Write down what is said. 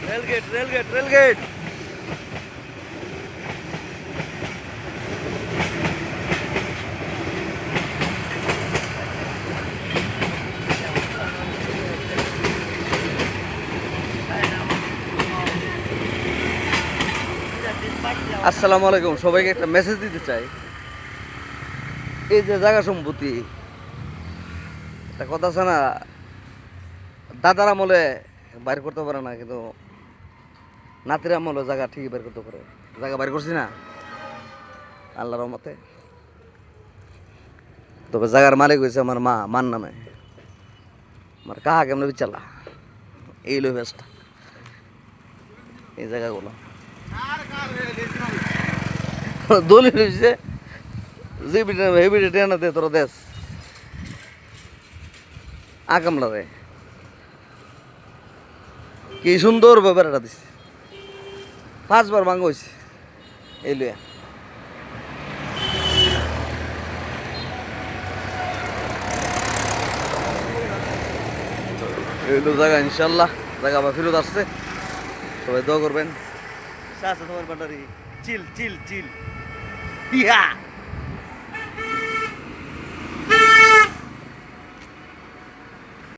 Rail gate rail gate rail gate. আসসালামু আলাইকুম, সবাইকে একটা মেসেজ দিতে চাই। এই যে জায়গা সম্পত্তি, একটা কথা আছে না, দাদার আমলে বাইর করতে পারে না, কিন্তু নাতির আমলে জায়গা ঠিকই বের করতে পারে। জায়গা বাইর করছি না আল্লাহর রহমতে। তবে জায়গার মালিক হয়েছে আমার মা, মার নামে। আমার কাহা কেমন বিচালা এই লো ভেস্টটা, এই জায়গাগুলো দলিল হয়েছে যে হেবিটে টেনা দে তোর দেশ আকামলা রে। কি সুন্দর ব্যাপারটা দিছে, 5 বার ভাঙ্গ হয়েছে এই লইয়া। এইগুলো জায়গা ইনশাল্লাহ জায়গা আবার ফেরত আসছে, সবাই দোয়া করবেন। তোমার ব্যাটারি চিল চিল চিল ইয়া।